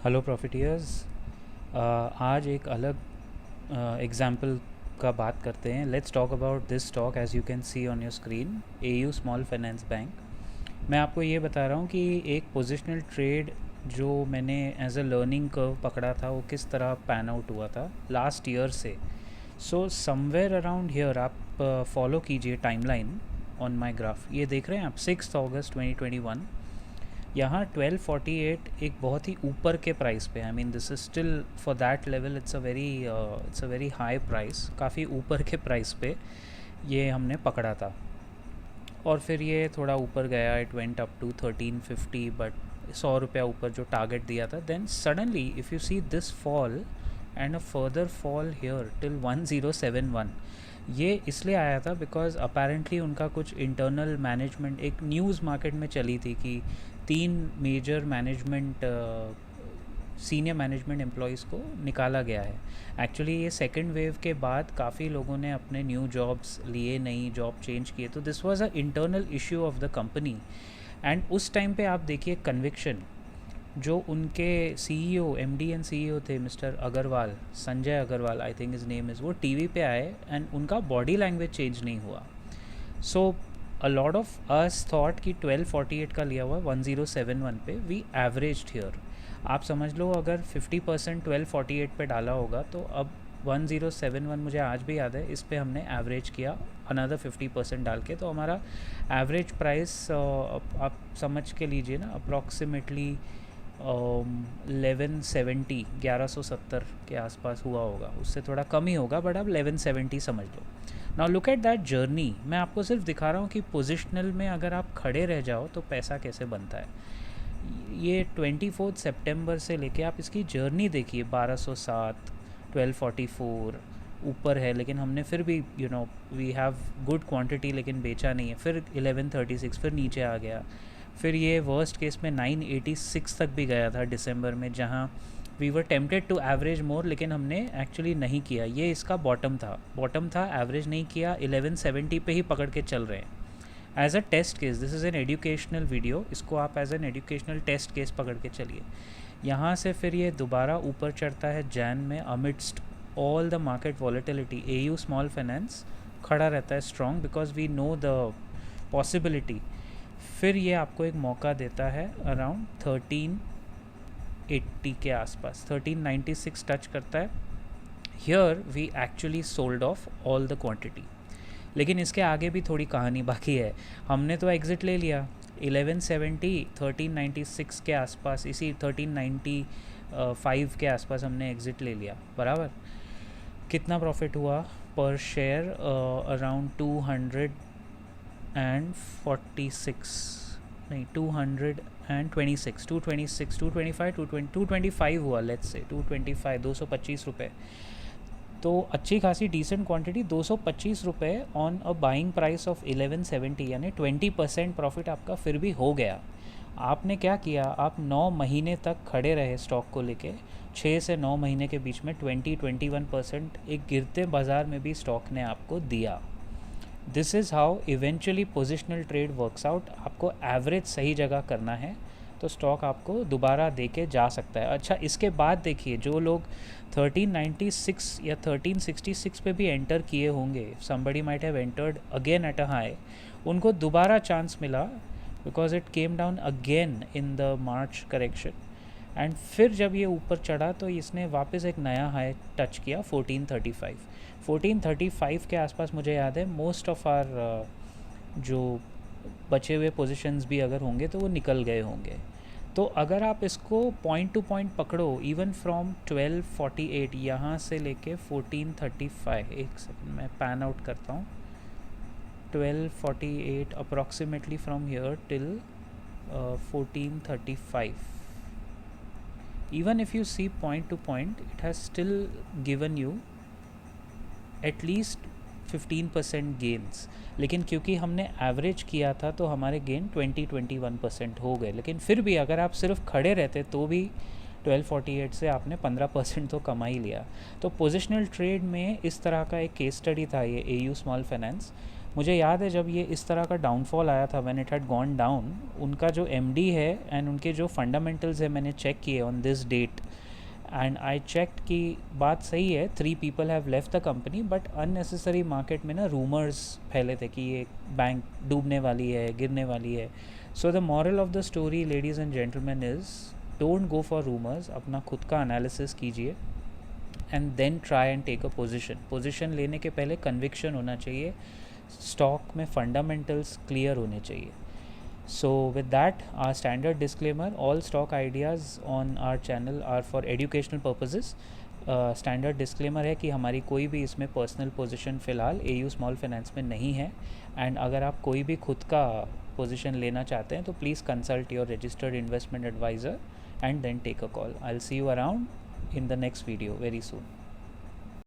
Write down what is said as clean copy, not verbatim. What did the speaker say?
Hello प्रॉफिटियर्स। आज एक अलग एग्जाम्पल का बात करते हैं। Let's talk about this stock as you can see on your screen, AU small finance bank. मैं आपको ये बता रहा हूँ कि एक पोजिशनल ट्रेड जो मैंने एज अ लर्निंग कर्व पकड़ा था वो किस तरह पैन आउट हुआ था लास्ट ईयर से। सो समवेयर अराउंड हियर आप फॉलो कीजिए टाइमलाइन ऑन माई ग्राफ। ये देख रहे हैं आप 6 अगस्त 2021। यहाँ 1248 एक बहुत ही ऊपर के प्राइस पे, I mean this is still for that level it's a very high price, काफ़ी ऊपर के प्राइस पे ये हमने पकड़ा था। और फिर ये थोड़ा ऊपर गया, it went up to 1350, but 100 रुपया ऊपर जो टारगेट दिया था। Then suddenly if you see this fall and a further fall here till 1071। ये इसलिए आया था बिकॉज अपेरेंटली उनका कुछ इंटरनल मैनेजमेंट, एक न्यूज़ मार्केट में चली थी कि 3 major management senior management employees को निकाला गया है। एक्चुअली ये सेकेंड वेव के बाद काफ़ी लोगों ने अपने न्यू जॉब्स लिए, नई जॉब चेंज किए, तो this was a internal issue of the company. And उस टाइम पे आप देखिए कन्विक्शन, जो उनके सीईओ, एमडी एंड सीईओ थे mister Agrawal, Sanjay Agrawal I think his name is, वो टीवी पे आए एंड उनका बॉडी लैंग्वेज चेंज नहीं हुआ। So a lot of us thought कि 1248 का लिया हुआ 1071 पे, वी एवरेज्ड हियर। आप समझ लो अगर 50% 1248 पे डाला होगा तो अब 1071, मुझे आज भी याद है, इस पे हमने एवरेज किया अनदर 50% डाल के, तो हमारा एवरेज प्राइस आप समझ के लीजिए ना, अप्रॉक्सीमेटली 1170, 1170 के आसपास हुआ होगा, उससे थोड़ा कम ही होगा बट अब 1170 समझ लो। Now look at that journey. मैं आपको सिर्फ दिखा रहा हूँ कि पोजिशनल में अगर आप खड़े रह जाओ तो पैसा कैसे बनता है। ये 24 सितंबर से लेके आप इसकी जर्नी देखिए, 1207, 1244 ऊपर है, लेकिन हमने फिर भी वी हैव गुड क्वांटिटी लेकिन बेचा नहीं है। फिर 1136 फिर नीचे आ गया। फिर ये वर्स्ट केस में 986 तक भी गया था दिसंबर में, जहाँ we were tempted to average more, लेकिन हमने एक्चुअली नहीं किया। ये इसका बॉटम था, एवरेज नहीं किया, 1170 पे ही पकड़ के चल रहे हैं as a test case. This is an educational video, इसको आप as an educational test case पकड़ के चलिए। यहाँ से फिर ये दोबारा ऊपर चढ़ता है जैन में, amidst all the market volatility AU small finance खड़ा रहता है strong because we know the possibility. फिर ये आपको एक मौका देता है अराउंड 1380 के आसपास, 1396 टच करता है। Here we actually sold off all the quantity. लेकिन इसके आगे भी थोड़ी कहानी बाकी है। हमने तो एग्ज़िट ले लिया 1170, 1396 के आसपास, इसी 1395 के आसपास हमने एग्ज़िट ले लिया, बराबर। कितना प्रॉफिट हुआ पर शेयर? अराउंड 246, नहीं 226, 226, 225, 225 हुआ, लेट्स से 225, 225 रुपये। तो अच्छी खासी डिसेंट क्वांटिटी, 225 रुपये on a buying price of 1170, यानी 20% प्रॉफिट आपका फिर भी हो गया। आपने क्या किया, आप 9 महीने तक खड़े रहे स्टॉक को लेके। 6 से 9 महीने के बीच में 20-21% एक गिरते बाज़ार में भी स्टॉक ने आपको दिया। This is how eventually positional trade works out. आपको एवरेज सही जगह करना है तो स्टॉक आपको दोबारा दे के जा सकता है। अच्छा, इसके बाद देखिए जो लोग 1396 या 1366 पे भी एंटर किए होंगे, somebody might have entered again at a high, उनको दोबारा चांस मिला because it came down again in the March correction. And फिर जब ये ऊपर चढ़ा तो इसने वापस एक नया हाई टच किया 1435। 1435 के आसपास मुझे याद है मोस्ट ऑफ आर जो बचे हुए पोजीशंस भी अगर होंगे तो वो निकल गए होंगे। तो अगर आप इसको पॉइंट टू पॉइंट पकड़ो, इवन फ्रॉम 1248 यहाँ से लेके 1435, एक सेकंड मैं पैन आउट करता हूँ, 1248 approximately from here till 1435, even if you see point to point, it has still given you at least 15% gains. लेकिन क्योंकि हमने एवरेज किया था तो हमारे गेन 20-21% हो गए। लेकिन फिर भी अगर आप सिर्फ खड़े रहते तो भी 1248 से आपने 15% तो कमा ही लिया। तो पोजिशनल ट्रेड में इस तरह का एक केस स्टडी था ये एयू स्मॉल फाइनेंस। मुझे याद है जब ये इस तरह का डाउनफॉल आया था, when it had gone down, उनका जो एमडी है एंड उनके जो फंडामेंटल्स है मैंने चेक किए on this date, and I checked कि बात सही है, 3 people have left the company, but unnecessary market में ना रूमर्स फैले थे कि ये बैंक डूबने वाली है, गिरने वाली है. So the moral of the story ladies and gentleman is don't go for rumours. अपना खुद का एनालिसिस कीजिए and then try and take a position लेने के पहले कन्विक्शन होना चाहिए, स्टॉक में फंडामेंटल्स क्लियर होने चाहिए. So with that, our standard disclaimer, all stock ideas on our channel are for educational purposes. Standard disclaimer है कि हमारी कोई भी इसमें पर्सनल पोजीशन फ़िलहाल एयू स्मॉल फाइनेंस में नहीं है. एंड अगर आप कोई भी खुद का पोजीशन लेना चाहते हैं तो please consult your registered investment adviser and then take a call. I will see you around in the next video very soon.